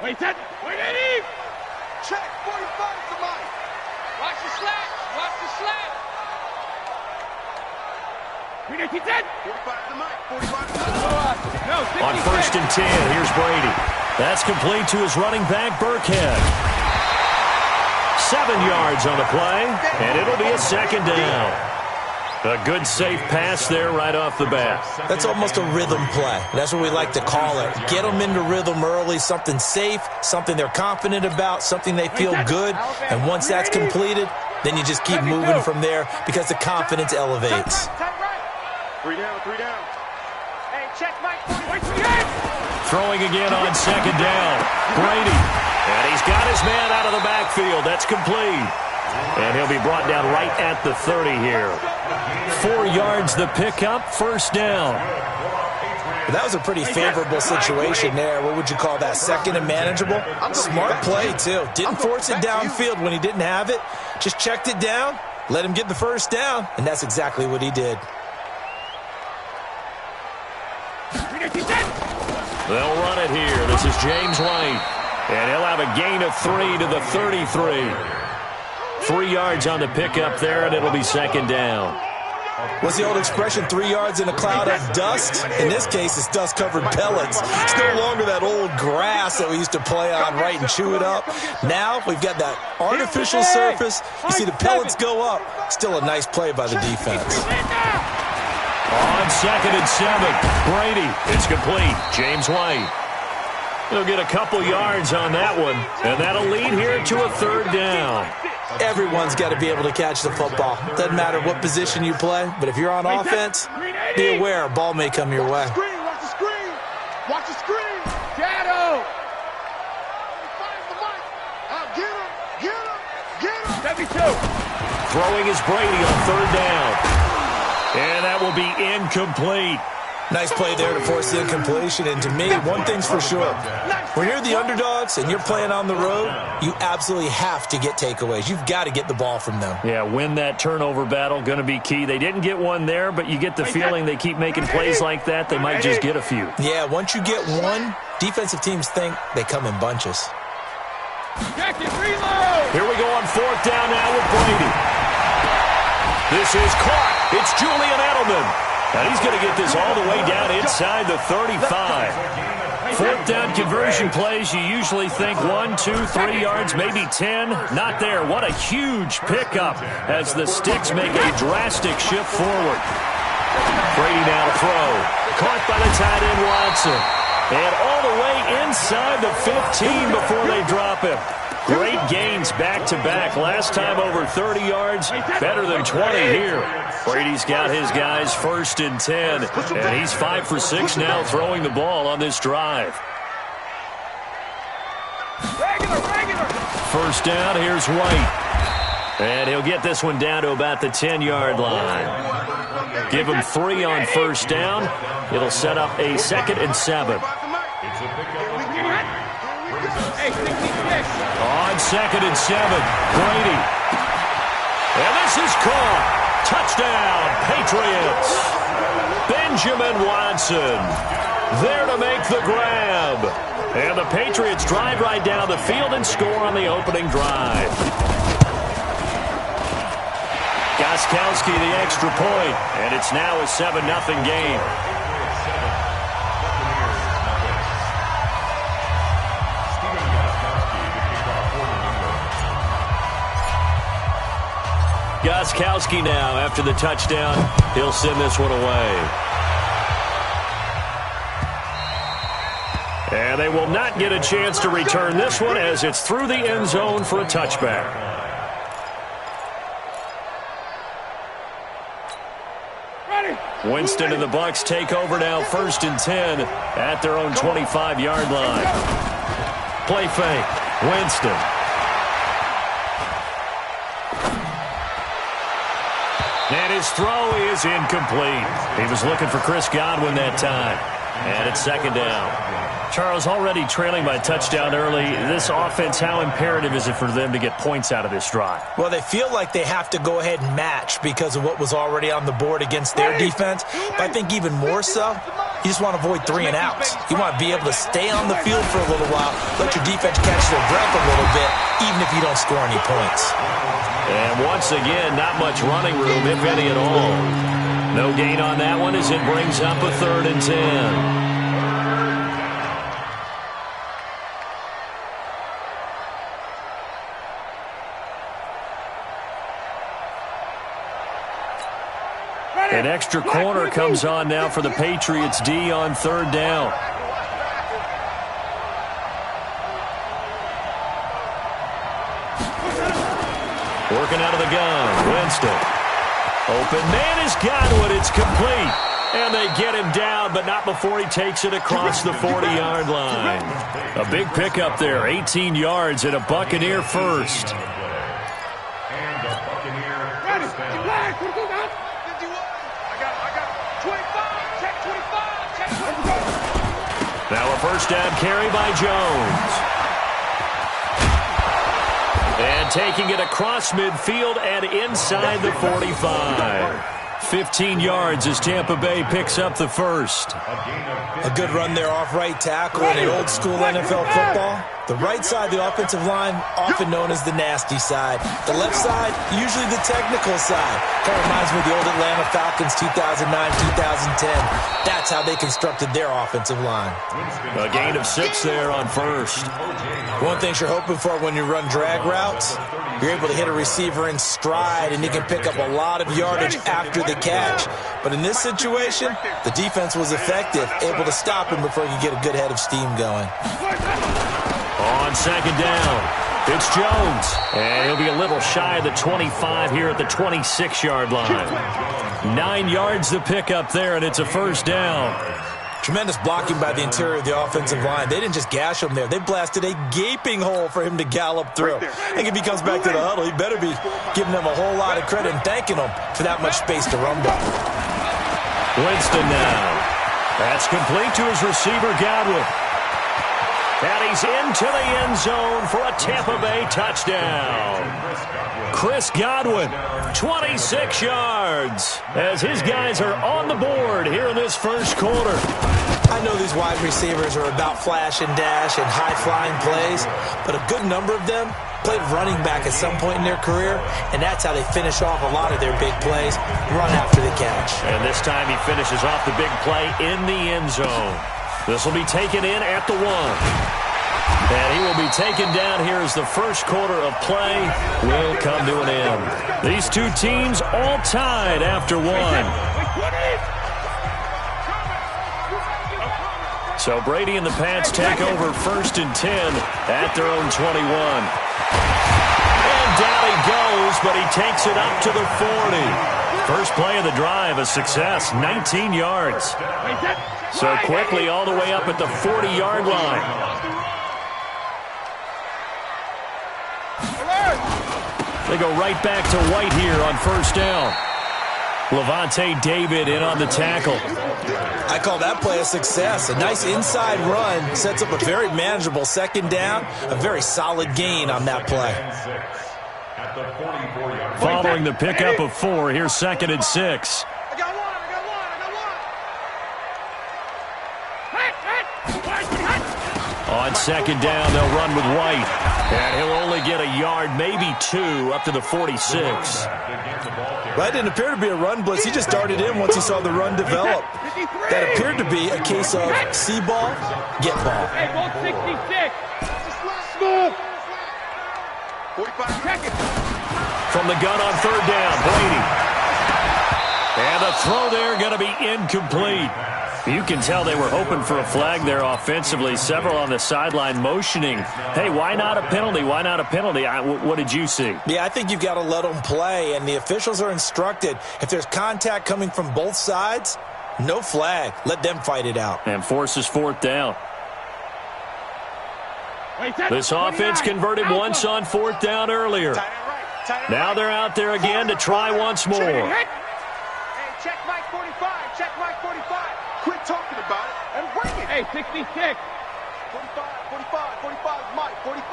Wait, set. Wait, Eddie. Check. 45 to Mike. Watch the slack. Watch the slack. Wait, 18, set. 45 to Mike. 45 to Mike. No, 60, On 1st and 10, here's Brady. That's complete to his running back, Burkhead. 7 yards on the play, and it'll be a second down. A good, safe pass there right off the bat. That's almost a rhythm play. That's what we like to call it. Get them into rhythm early, something safe, something they're confident about, something they feel good. And once that's completed, then you just keep moving from there because the confidence elevates. 3 down, 3 down. Hey, check Mike. Throwing again on 2nd down. Brady. And he's got his man out of the backfield. That's complete. And he'll be brought down right at the 30 here. 4 yards the pickup, 1st down. That was a pretty favorable situation there. What would you call that? 2nd and manageable? Smart play, too. Didn't force it downfield when he didn't have it. Just checked it down, let him get the 1st down, and that's exactly what he did. They'll run it here. This is James White. And he'll have a gain of 3 to the 33. 3 yards on the pickup there, and it'll be 2nd down. What's the old expression, 3 yards in a cloud of dust? In this case, it's dust-covered pellets. It's no longer that old grass that we used to play on, right, and chew it up. Now we've got that artificial surface. You see the pellets go up. Still a nice play by the defense. On 2nd and 7, Brady. It's complete. James White. He'll get a couple yards on that one, and that'll lead here to a 3rd down. Everyone's got to be able to catch the football. Doesn't matter what position you play, but if you're on offense, be aware a ball may come your way. Watch the screen. Watch the screen. Shadow. Get him. Get him. Get him. 72. Throwing is Brady on 3rd down. And that will be incomplete. Nice play there to force the incompletion. And to me, one thing's for sure. When you're the underdogs and you're playing on the road, you absolutely have to get takeaways. You've got to get the ball from them. Yeah, win that turnover battle, going to be key. They didn't get one there, but you get the feeling they keep making plays like that, they might just get a few. Yeah, once you get one, defensive teams think they come in bunches. Here we go on 4th down now with Brady. This is caught. It's Julian Edelman. And he's going to get this all the way down inside the 35. 4th down conversion plays, you usually think 1, 2, 3 yards, maybe 10. Not there. What a huge pickup as the sticks make a drastic shift forward. Brady now to throw. Caught by the tight end Watson. And all the way inside the 15 before they drop him. Great gains back-to-back. Last time over 30 yards, better than 20 here. Brady's got his guys 1st and 10, and he's 5 for 6 now throwing the ball on this drive. 1st down, here's White. And he'll get this one down to about the 10-yard line. Give him 3 on 1st down. It'll set up a 2nd and 7. On 2nd and 7, Brady. And this is caught. Touchdown, Patriots. Benjamin Watson there to make the grab. And the Patriots drive right down the field and score on the opening drive. Gostkowski the extra point, and it's now a 7-0 game. Gostkowski now, after the touchdown, he'll send this one away. And they will not get a chance to return this one as it's through the end zone for a touchback. Winston and the Bucs take over now, 1st and 10 at their own 25-yard line. Play fake, Winston. And his throw is incomplete. He was looking for Chris Godwin that time. And it's 2nd down. Charles, already trailing by a touchdown early. This offense, how imperative is it for them to get points out of this drive? Well, they feel like they have to go ahead and match because of what was already on the board against their defense. But I think even more so, You just want to avoid 3 and outs. You want to be able to stay on the field for a little while, let your defense catch their breath a little bit, even if you don't score any points. And once again, not much running room, if any at all. No gain on that one as it brings up a 3rd and 10. An extra corner comes on now for the Patriots D on 3rd down. Working out of the gun, Winston. Open man is Godwin. It's complete. And they get him down, but not before he takes it across the 40-yard line. A big pickup there, 18 yards and a Buccaneer first. Now a first down carry by Jones. And taking it across midfield and inside the 45. 15 yards as Tampa Bay picks up the first. A good run there off right tackle in an old school NFL football. The right side, the offensive line, often known as the nasty side. The left side, usually the technical side. Kind of reminds me of the old Atlanta Falcons 2009, 2010. That's how they constructed their offensive line. A gain of 6 there on first. One thing you're hoping for when you run drag routes, you're able to hit a receiver in stride, and you can pick up a lot of yardage after the catch. But in this situation, the defense was effective, able to stop him before he could get a good head of steam going. On second down, it's Jones. And he'll be a little shy of the 25 here at the 26-yard line. 9 yards to pick up there, and it's a first down. Tremendous blocking by the interior of the offensive line. They didn't just gash him there. They blasted a gaping hole for him to gallop through. I think if he comes back to the huddle, he better be giving them a whole lot of credit and thanking them for that much space to rumble. Winston now. That's complete to his receiver, Godwin. And he's into the end zone for a Tampa Bay touchdown. Chris Godwin, 26 yards, as his guys are on the board here in this first quarter. I know these wide receivers are about flash and dash and high-flying plays, but a good number of them played running back at some point in their career, and that's how they finish off a lot of their big plays, run after the catch. And this time he finishes off the big play in the end zone. This will be taken in at the 1. And he will be taken down here as the first quarter of play will come to an end. These two teams all tied after 1. So Brady and the Pats take over 1st and 10 at their own 21. And down he goes, but he takes it up to the 40. First play of the drive, a success, 19 yards. So quickly all the way up at the 40-yard line. They go right back to White here on first down. Levante David in on the tackle. I call that play a success. A nice inside run sets up a very manageable second down. A very solid gain on that play. Following the pickup of 4, here's 2nd and 6. On second down, they'll run with White. And he'll only get a yard, maybe 2, up to the 46. That didn't appear to be a run blitz. He just darted in once he saw the run develop. That appeared to be a case of see ball, get ball. Hey, ball 66. From the gun on 3rd down, Brady. And the throw there going to be incomplete. You can tell they were hoping for a flag there offensively. Several on the sideline motioning. Hey, why not a penalty? Why not a penalty? What did you see? Yeah, I think you've got to let them play, and the officials are instructed. If there's contact coming from both sides, no flag. Let them fight it out. And forces 4th down. This offense converted once on 4th down earlier. Now they're out there again to try once more. Hey, check Mike 45. Check Mike 45. Quit talking about it and bring it. Hey, 66. 45, Mike, 45.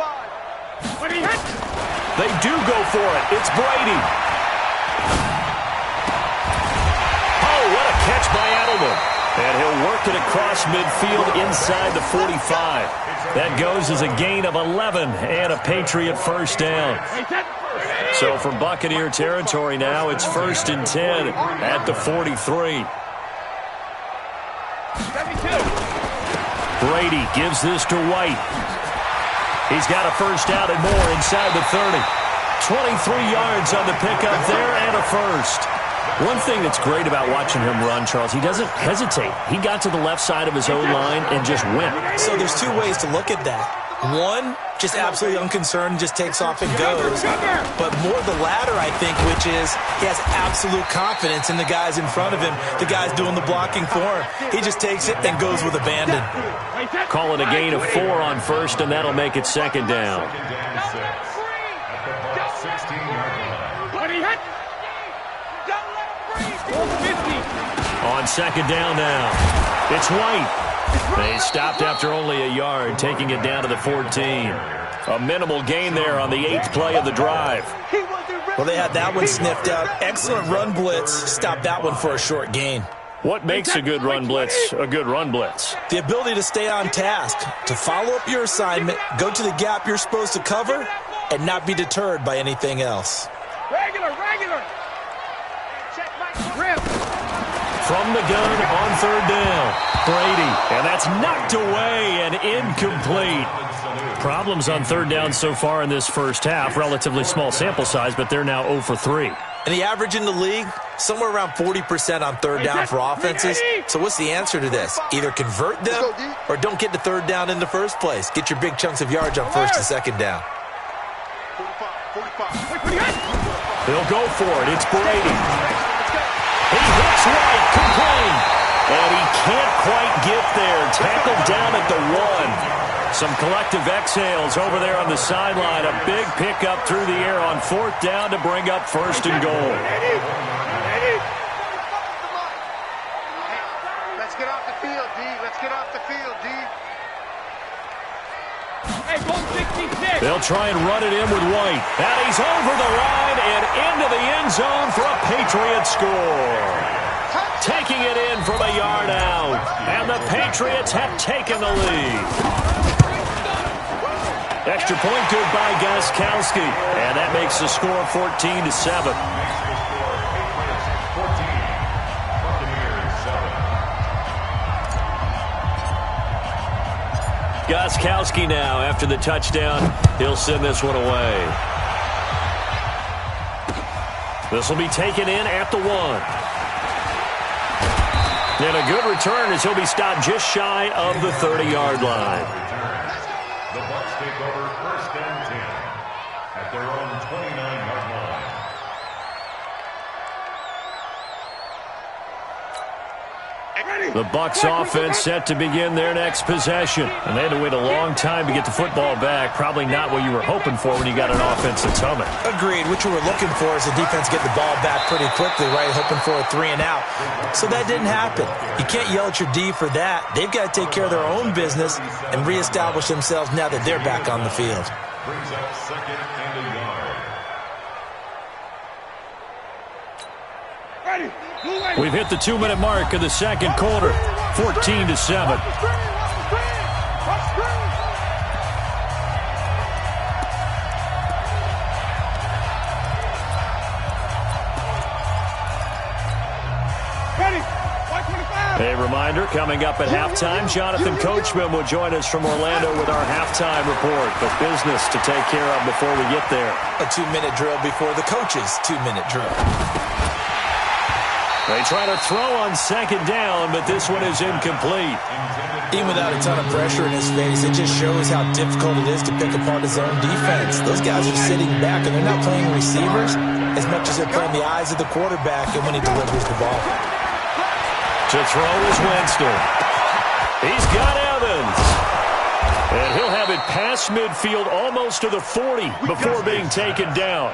They do go for it. It's Brady. Oh, what a catch by Edelman. And he'll work it across midfield inside the 45. That goes as a gain of 11 and a Patriot first down. So from Buccaneer territory now, it's 1st and 10 at the 43. Brady gives this to White. He's got a first down and more inside the 30. 23 yards on the pickup there and a first. One thing that's great about watching him run, Charles, he doesn't hesitate. He got to the left side of his own line and just went. So there's two ways to look at that. One, just absolutely unconcerned, just takes off and goes. But more the latter, I think, which is he has absolute confidence in the guys in front of him, the guys doing the blocking for him. He just takes it and goes with abandon. Call it a gain of 4 on first, and that'll make it 2nd down. On 2nd down now, it's White. They stopped after only a yard, taking it down to the 14. A minimal gain there on the 8th play of the drive. Well, they had that one sniffed out. Excellent run blitz. Stopped that one for a short gain. What makes a good run blitz a good run blitz? The ability to stay on task, to follow up your assignment, go to the gap you're supposed to cover, and not be deterred by anything else. Regular. Rip. From the gun on 3rd down, Brady, and that's knocked away and incomplete. Problems on 3rd down so far in this first half. Relatively small sample size, but they're now 0 for 3. And the average in the league, somewhere around 40% on 3rd down for offenses. So what's the answer to this? Either convert them or don't get to 3rd down in the first place. Get your big chunks of yards on 1st and 2nd down. 45. They'll go for it. It's Brady. He hits White, complete. And he can't quite get there. Tackled down at the 1. Some collective exhales over there on the sideline. A big pickup through the air on 4th down to bring up 1st and goal. Let's get off the field, D. Let's get off the field, D. They'll try and run it in with White. And he's over the line and into the end zone for a Patriot score. Taking it in from a yard out. And the Patriots have taken the lead. Extra point good by Gostkowski. And that makes the score 14-7. Gostkowski now, after the touchdown, he'll send this one away. This will be taken in at the 1. And a good return as he'll be stopped just shy of the 30-yard line. The Bucs take over 1st and 10 at their own 29-yard line. The Bucs offense set to begin their next possession. And they had to wait a long time to get the football back. Probably not what you were hoping for when you got an offense that's humming. Agreed. What you were looking for is the defense getting the ball back pretty quickly, right? Hoping for a 3 and out. So that didn't happen. You can't yell at your D for that. They've got to take care of their own business and reestablish themselves now that they're back on the field. Brings up 2nd and a yard. We've hit the 2-minute mark of the second quarter. 14-7. A reminder, coming up at halftime, Jonathan Coachman will join us from Orlando with our halftime report. But business to take care of before we get there. A 2-minute drill before the coach's 2-minute drill. They try to throw on 2nd down, but this one is incomplete. Even without a ton of pressure in his face, it just shows how difficult it is to pick apart his own defense. Those guys are sitting back, and they're not playing receivers as much as they're playing the eyes of the quarterback and when he delivers the ball. To throw is Winston. He's got Evans. And he'll have it past midfield almost to the 40 before being taken down.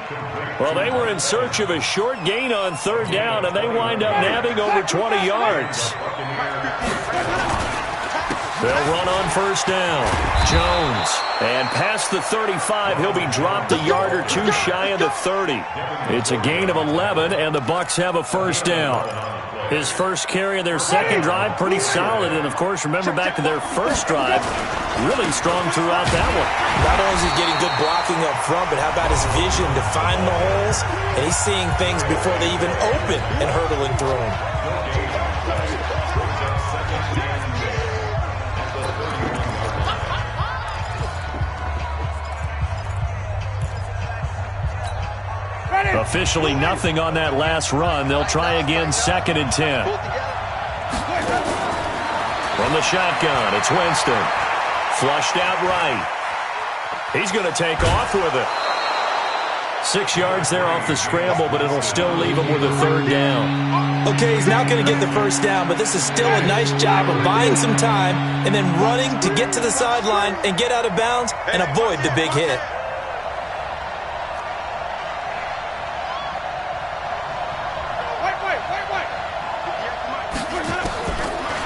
Well, they were in search of a short gain on 3rd down, and they wind up nabbing over 20 yards. They'll run on 1st down. Jones. And past the 35, he'll be dropped a yard or 2 shy of the 30. It's a gain of 11, and the Bucs have a 1st down. His first carry of their second drive, pretty solid. And, of course, remember back to their first drive, really strong throughout that one. Not only is he getting good blocking up front, but how about his vision to find the holes? And he's seeing things before they even open and hurdling through them. Officially nothing on that last run. They'll try again, 2nd and 10. From the shotgun, it's Winston. Flushed out right. He's going to take off with it. 6 yards there off the scramble, but it'll still leave him with a 3rd down. Okay, he's not going to get the first down, but this is still a nice job of buying some time and then running to get to the sideline and get out of bounds and avoid the big hit.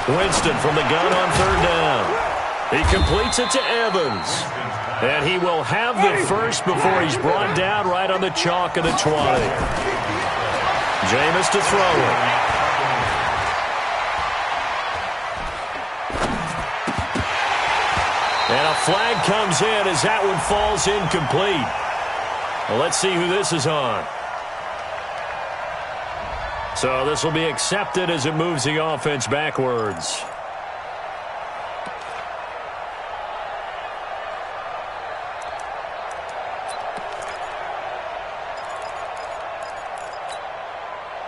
Winston from the gun on 3rd down. He completes it to Evans. And he will have the first before he's brought down right on the chalk of the 20. Jameis to throw it. And a flag comes in as that one falls incomplete. Well, let's see who this is on. So this will be accepted as it moves the offense backwards.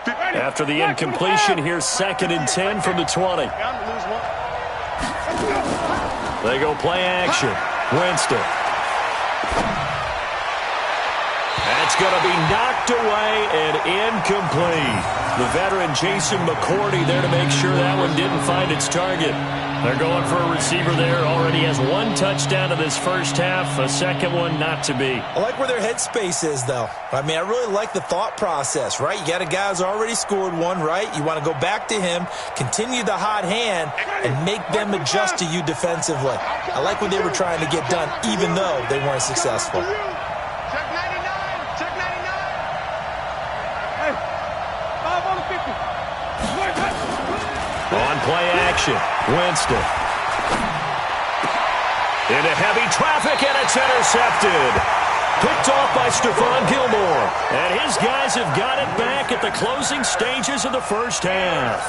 After the incompletion, here's 2nd and 10 from the 20. They go play action. Winston. That's going to be knocked away and incomplete. The veteran Jason McCourty there to make sure that one didn't find its target. They're going for a receiver there. Already has 1 touchdown in this first half. A second one not to be. I like where their headspace is, though. I mean, I really like the thought process, right? You got a guy who's already scored one, right? You want to go back to him, continue the hot hand, and make them adjust to you defensively. I like what they were trying to get done, even though they weren't successful. On play action, Winston. Into heavy traffic, and it's intercepted. Picked off by Stephon Gilmore. And his guys have got it back at the closing stages of the first half.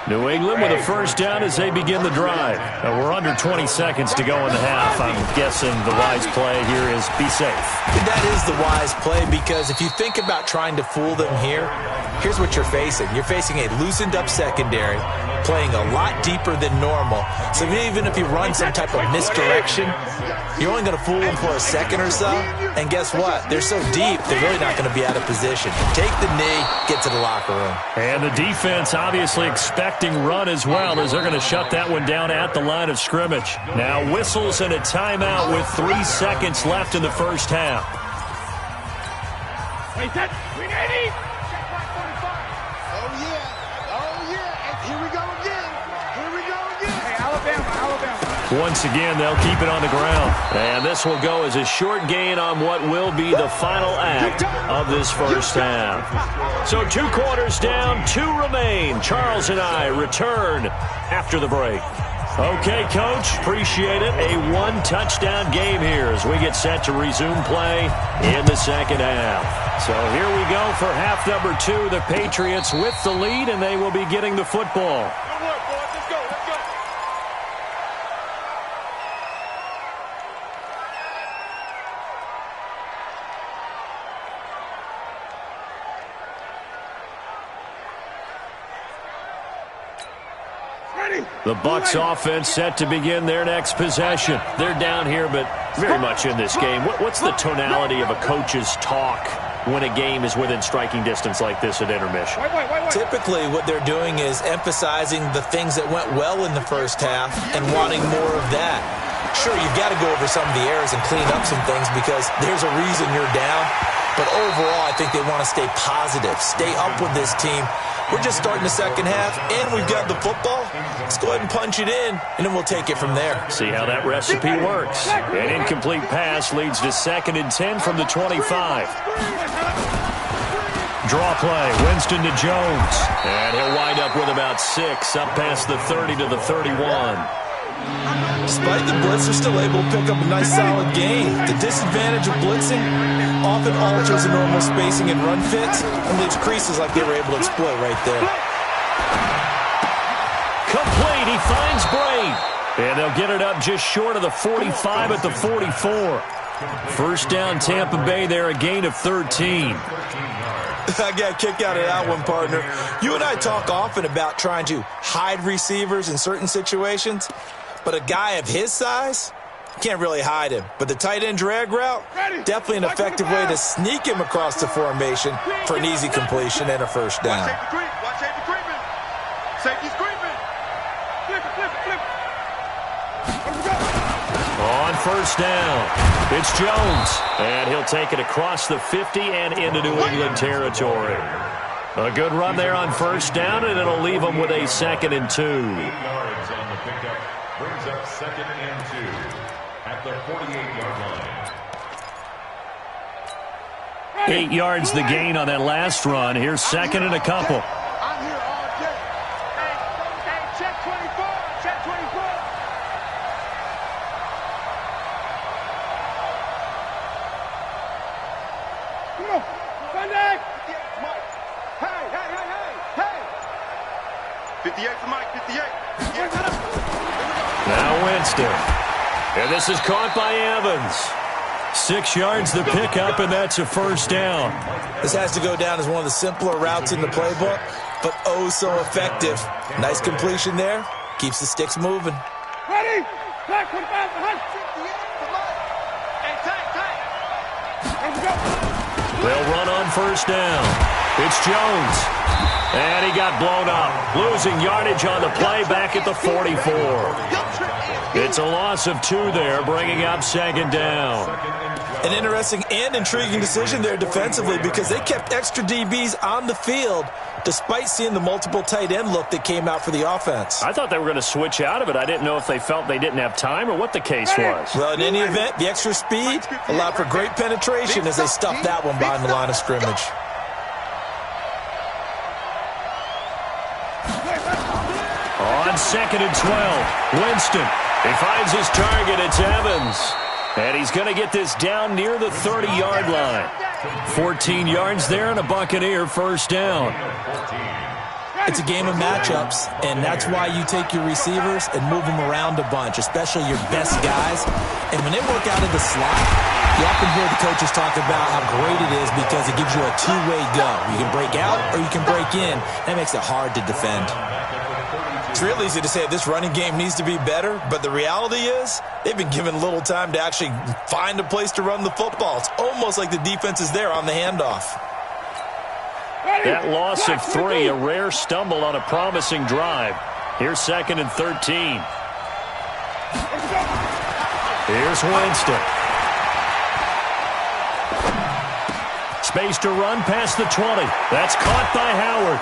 New England with a first down as they begin the drive. We're under 20 seconds to go in the half. I'm guessing the wise play here is be safe. That is the wise play, because if you think about trying to fool them here, here's what you're facing. You're facing a loosened up secondary, playing a lot deeper than normal. So even if you run some type of misdirection, you're only going to fool them for a second or so. And guess what? They're so deep, they're really not going to be out of position. Take the knee, get to the locker room. And the defense obviously expecting run as well, as they're going to shut that one down at the line of scrimmage. Now whistles and a timeout with 3 seconds left in the first half. Once again, they'll keep it on the ground. And this will go as a short gain on what will be the final act of this first half. So 2 quarters down, 2 remain. Charles and I return after the break. Okay, Coach, appreciate it. A 1-touchdown game here as we get set to resume play in the second half. So here we go for half number 2. The Patriots with the lead, and they will be getting the football. The Bucs offense set to begin their next possession. They're down here, but very much in this game. What's the tonality of a coach's talk when a game is within striking distance like this at intermission? Typically, what they're doing is emphasizing the things that went well in the first half and wanting more of that. Sure, you've got to go over some of the errors and clean up some things because there's a reason you're down. But overall, I think they want to stay positive, stay up with this team. We're just starting the second half, and we've got the football. Let's go ahead and punch it in, and then we'll take it from there. See how that recipe works. An incomplete pass leads to 2nd and 10 from the 25. Draw play, Winston to Jones. And he'll wind up with about 6, up past the 30 to the 31. Despite the blitz, they're still able to pick up a nice solid gain. The disadvantage of blitzing often alters the normal spacing and run fits and leaves creases like they were able to exploit right there. Complete, he finds Braid. And they'll get it up just short of the 45 at the 44. First down, Tampa Bay there, a gain of 13. I got a kick out of that one, partner. You and I talk often about trying to hide receivers in certain situations, but a guy of his size, you can't really hide him. But the tight end drag route, definitely an effective way to sneak him across the formation for an easy completion and a first down. Watch safety creeping. Safety's creeping. Flip it, flip it, flip it. On first down, it's Jones. And he'll take it across the 50 and into New England territory. A good run there on first down, and it'll leave them with a 2nd and 2. 8 yards on the pickup. Brings up 2nd and 2 at the 48-yard line. 8 yards the gain on that last run. Here's 2nd and a couple. I'm here all day. Hey, check 24. Check 24. Come on. Sunday. Hey, hey, hey, hey, hey. 58 for Mike, 58. Now Winston. And this is caught by Evans. 6 yards the pickup, and that's a first down. This has to go down as one of the simpler routes in the playbook, but oh so effective. Nice completion there. Keeps the sticks moving. Ready? Back 45 behind. 58 for Mike. Hey, tight, tight. Let's go. They'll run on first down. It's Jones. And he got blown up. Losing yardage on the play back at the 44. It's a loss of 2 there, bringing up 2nd down. An interesting and intriguing decision there defensively because they kept extra DBs on the field despite seeing the multiple tight end look that came out for the offense. I thought they were going to switch out of it. I didn't know if they felt they didn't have time or what the case was. Well, in any event, the extra speed allowed for great penetration as they stuffed that one behind the line of scrimmage. On 2nd and 12, Winston. He finds his target. It's Evans. And he's going to get this down near the 30-yard line. 14 yards there and a Buccaneer first down. It's a game of matchups, and that's why you take your receivers and move them around a bunch, especially your best guys. And when they work out of the slot, you often hear the coaches talk about how great it is because it gives you a two-way go. You can break out or you can break in. That makes it hard to defend. It's real easy to say this running game needs to be better, but the reality is they've been given little time to actually find a place to run the football. It's almost like the defense is there on the handoff. That loss of 3, a rare stumble on a promising drive. Here's 2nd and 13. Here's Winston. Space to run past the 20. That's caught by Howard.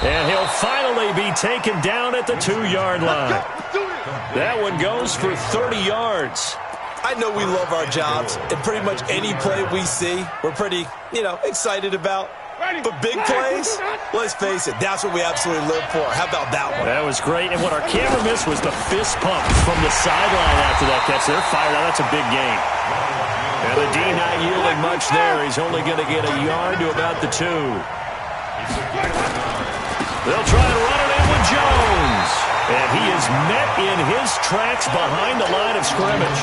And he'll finally be taken down at the 2-yard line. That one goes for 30 yards. I know we love our jobs, and pretty much any play we see, we're pretty, excited about. But big plays, let's face it, that's what we absolutely live for. How about that one? That was great. And what our camera missed was the fist pump from the sideline after that catch. They're fired out. That's a big gain. And the D not yielding much there. He's only going to get a yard to about the 2. They'll try to run it in with Jones. And he is met in his tracks behind the line of scrimmage.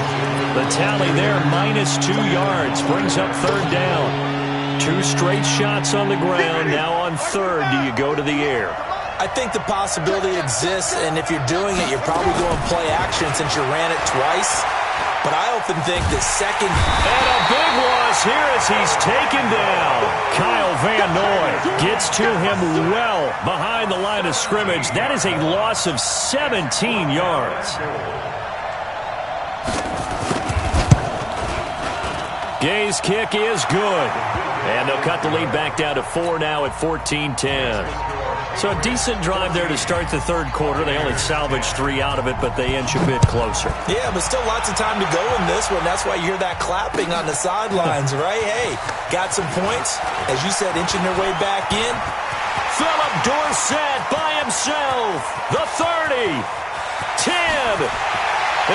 The tally there, -2 yards, brings up 3rd down. 2 straight shots on the ground. Now on 3rd, do you go to the air? I think the possibility exists, and if you're doing it, you're probably going play action since you ran it twice. But I often think that 2nd... And a big loss here as he's taken down. Kyle Van Noy gets to him well behind the line of scrimmage. That is a loss of 17 yards. Gay's kick is good. And they'll cut the lead back down to 4 now at 14-10. So a decent drive there to start the third quarter. They only salvaged 3 out of it, but they inch a bit closer. Yeah, but still lots of time to go in this one. That's why you hear that clapping on the sidelines, right? Hey, got some points. As you said, inching their way back in. Philip Dorsett by himself. The 30. 10.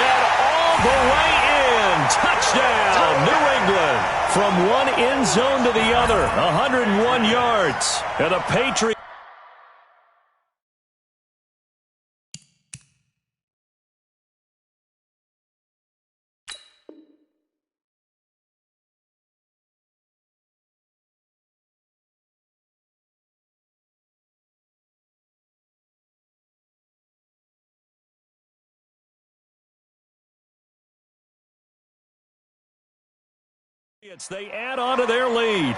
And all the way in. Touchdown, New England. From one end zone to the other. 101 yards. And the Patriots. They add on to their lead.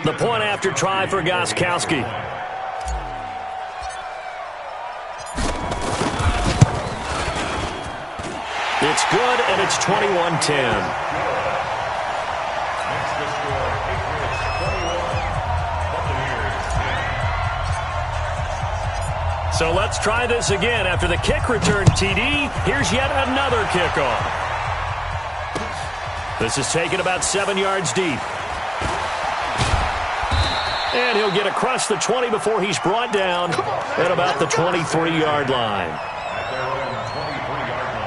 The point after try for Gostkowski. It's good, and it's 21-10. So let's try this again. After the kick return TD, here's yet another kickoff. This is taken about 7 yards deep. And he'll get across the 20 before he's brought down at about the 23-yard line. At their own 23-yard line.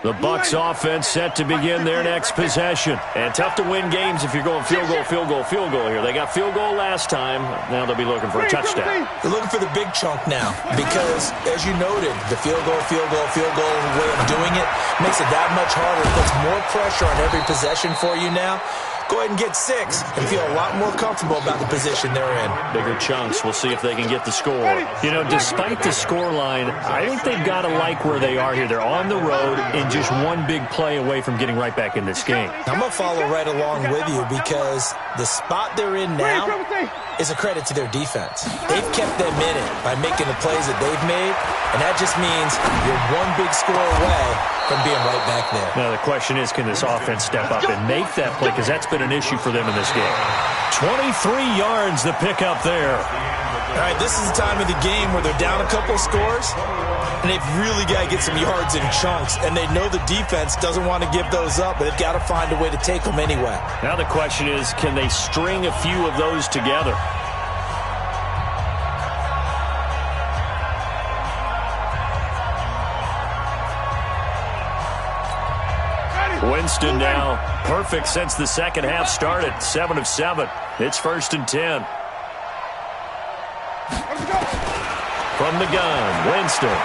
The Bucs offense set to begin their next possession. And tough to win games if you're going field goal, field goal, field goal here. They got field goal last time. Now they'll be looking for a touchdown. They're looking for the big chunk now because, as you noted, the field goal way of doing it makes it that much harder. It puts more pressure on every possession for you now. Go ahead and get 6 and feel a lot more comfortable about the position they're in. Bigger chunks. We'll see if they can get the score. You know, despite the score line, I think they've got to like where they are here. They're on the road and just one big play away from getting right back in this game. I'm going to follow right along with you because the spot they're in now is a credit to their defense. They've kept them in it by making the plays that they've made, and that just means you're one big score away from being right back there. Now the question is, can this offense step up and make that play? Because that's been an issue for them in this game. 23 yards the pickup there. All right, this is the time of the game where they're down a couple of scores, and they've really got to get some yards in chunks. And they know the defense doesn't want to give those up, but they've got to find a way to take them anyway. Now the question is, can they string a few of those together? Winston now perfect since the second half started. 7 of 7. It's 1st and 10. From the gun, Winston.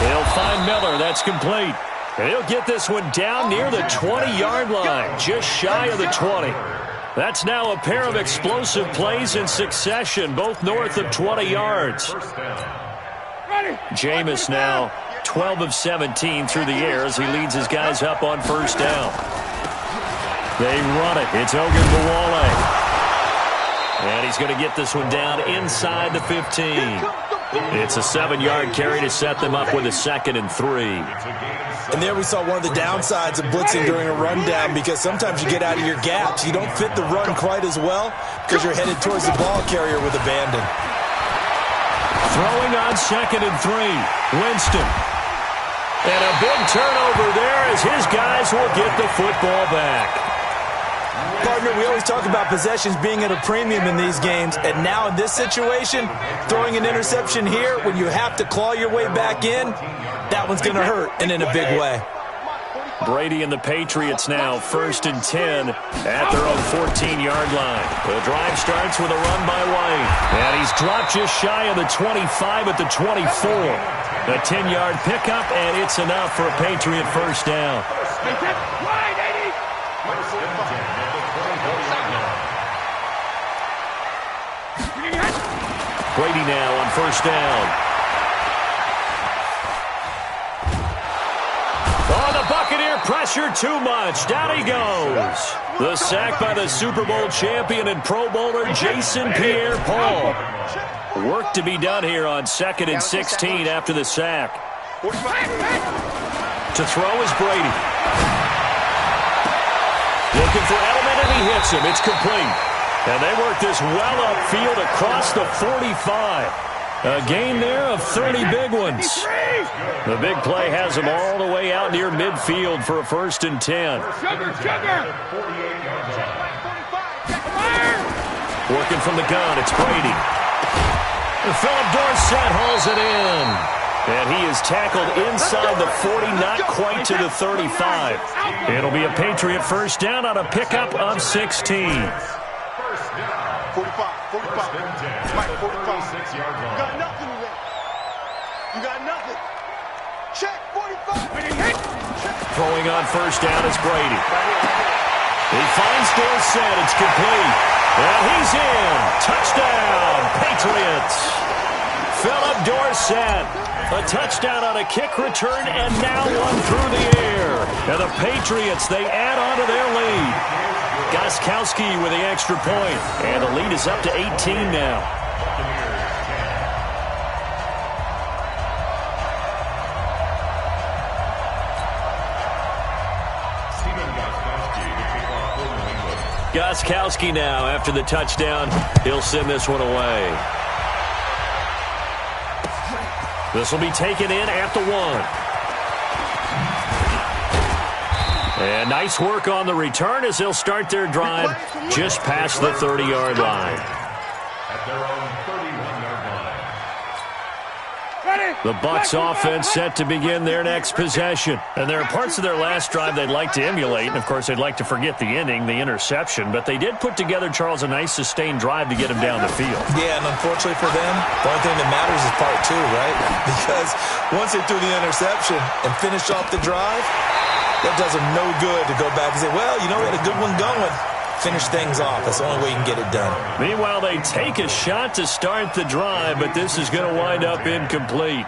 He'll find Miller. That's complete. And he'll get this one down near the 20-yard line, just shy of the 20. That's now a pair of explosive plays in succession, both north of 20 yards. Jameis now 12 of 17 through the air as he leads his guys up on 1st down. They run it. It's Ogunbowale. And he's going to get this one down inside the 15. It's a 7-yard carry to set them up with a 2nd and 3. And there we saw one of the downsides of blitzing during a rundown because sometimes you get out of your gaps. You don't fit the run quite as well because you're headed towards the ball carrier with abandon. Throwing on 2nd and 3. Winston. And a big turnover there as his guys will get the football back. Partner, we always talk about possessions being at a premium in these games, and now in this situation, throwing an interception here when you have to claw your way back in, that one's going to hurt, and in a big way. Brady and the Patriots now 1st and 10 at their own 14-yard line. The drive starts with a run by White. And he's dropped just shy of the 25 at the 24. A 10-yard pickup, and it's enough for a Patriot 1st down. Brady now on 1st down. pressure too much. Down he goes. The sack by the Super Bowl champion and Pro Bowler Jason Pierre-Paul. Work to be done here on 2nd and 16 after the sack. To throw is Brady. Looking for Edelman, and he hits him. It's complete. And they work this well upfield across the 45. A gain there of 30 big ones. The big play has them all the way out near midfield for a 1st and 10. Working from the gun, it's Brady. And Philip Dorsett hauls it in. And he is tackled inside the 40, not quite to the 35. It'll be a Patriot 1st down on a pickup of 16. 45. Mike, 45. You got nothing today. You got nothing. Check, 45. Throwing on 1st down is Brady. He finds Dorsett. It's complete. And he's in. Touchdown, Patriots. Philip Dorsett. A touchdown on a kick return, and now one through the air. And the Patriots, they add on to their lead. Gostkowski with the extra point. And the lead is up to 18 now. Gostkowski now after the touchdown. He'll send this one away. This will be taken in at the 1. And nice work on the return as they'll start their drive just past the 30-yard line. At their own 31-yard line. The Bucs offense set to begin their next possession. And there are parts of their last drive they'd like to emulate. And, of course, they'd like to forget the ending, the interception. But they did put together, Charles, a nice sustained drive to get him down the field. Yeah, and unfortunately for them, the only thing that matters is part 2, right? Because once they threw the interception and finished off the drive, that does them no good to go back and say, well, you know, we had a good one going. Finish things off. That's the only way you can get it done. Meanwhile, they take a shot to start the drive, but this is going to wind up incomplete.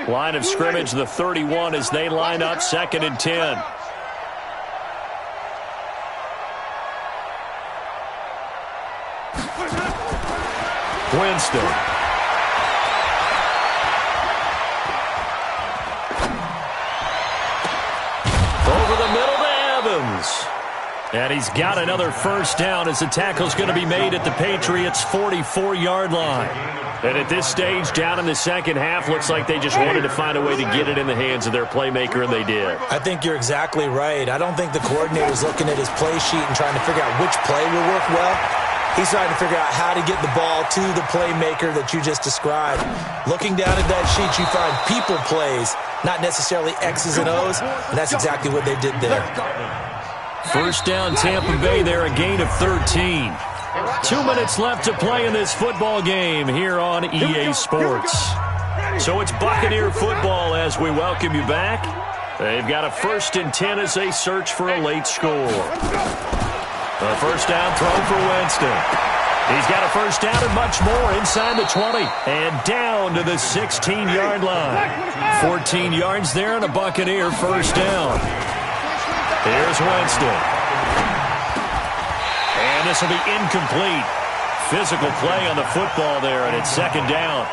Line of scrimmage, the 31, as they line up 2nd and 10. Winston. Over the middle to Evans. And he's got another 1st down as the tackle's going to be made at the Patriots' 44-yard line. And at this stage, down in the second half, looks like they just wanted to find a way to get it in the hands of their playmaker, and they did. I think you're exactly right. I don't think the coordinator's looking at his play sheet and trying to figure out which play will work well. He's trying to figure out how to get the ball to the playmaker that you just described. Looking down at that sheet, you find people plays, not necessarily X's and O's, and that's exactly what they did there. 1st down, Tampa Bay there, a gain of 13. 2 minutes left to play in this football game here on EA Sports. So it's Buccaneer football as we welcome you back. They've got a 1st and 10 as they search for a late score. A 1st down throw for Winston. He's got a 1st down and much more inside the 20 and down to the 16-yard line. 14 yards there and a Buccaneer 1st down. Here's Winston. And this will be incomplete. Physical play on the football there, and it's 2nd down.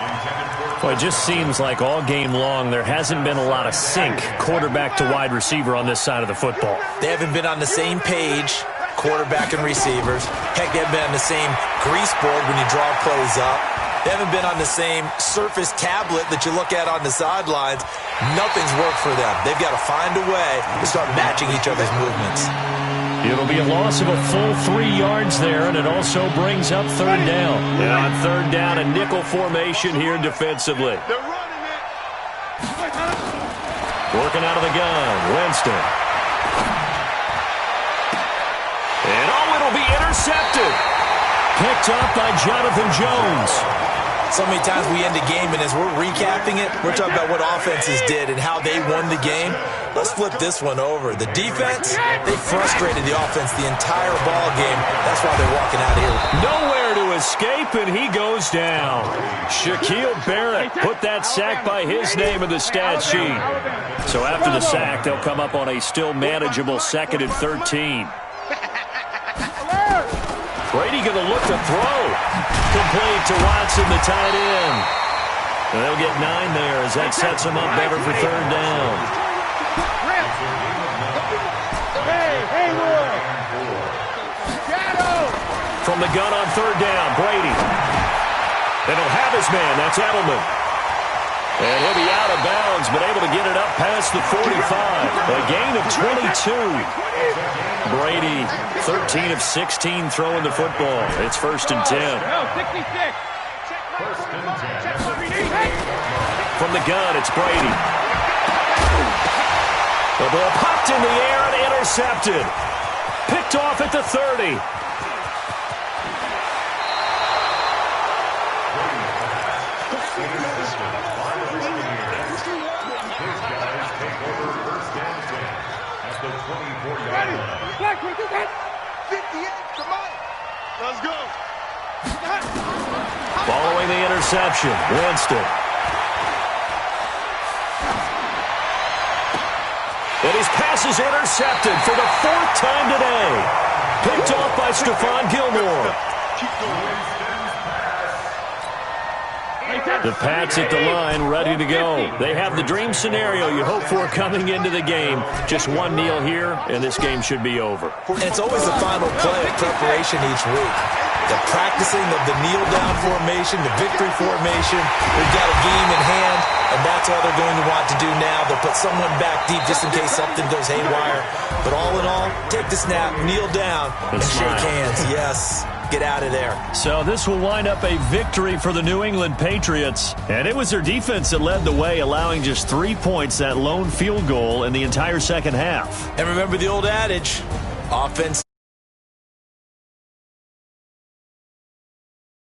Well, it just seems like all game long there hasn't been a lot of sync quarterback to wide receiver on this side of the football. They haven't been on the same page, quarterback and receivers. Heck, they haven't been on the same grease board when you draw plays up. They haven't been on the same Surface tablet that you look at on the sidelines. Nothing's worked for them. They've got to find a way to start matching each other's movements. It'll be a loss of a full 3 yards there, and it also brings up 3rd down. And on 3rd down, a nickel formation here defensively. Working out of the gun, Winston. And it'll be intercepted. Picked up by Jonathan Jones. So many times we end a game, and as we're recapping it, we're talking about what offenses did and how they won the game. Let's flip this one over. The defense, they frustrated the offense the entire ball game. That's why they're walking out here. Nowhere to escape, and he goes down. Shaquille Barrett put that sack by his name in the stat sheet. So after the sack, they'll come up on a still manageable 2nd and 13. Brady going to look to throw. Complete to Watson, the tight end. And they'll get 9 there as that sets them up better for 3rd down. From the gun on 3rd down, Brady. And he'll have his man. That's Edelman. And he'll be out of bounds, but able to get it up past the 45. A gain of 22. Brady, 13 of 16 throwing the football. It's 1st and 10. From the gun, it's Brady. The ball popped in the air and intercepted. Picked off at the 30. Let's go. Following the interception, Winston. And his pass is intercepted for the 4th time today. Picked off by Stephon Gilmore. The Pats at the line, ready to go. They have the dream scenario you hope for coming into the game. Just one kneel here, and this game should be over. And it's always the final play of preparation each week. The practicing of the kneel-down formation, the victory formation. We've got a game in hand, and that's all they're going to want to do now. They'll put someone back deep just in case something goes haywire. But all in all, take the snap, kneel down, and shake hands. Yes. Get out of there. So this will wind up a victory for the New England Patriots. And it was their defense that led the way, allowing just 3 points, that lone field goal in the entire second half. And remember the old adage, offense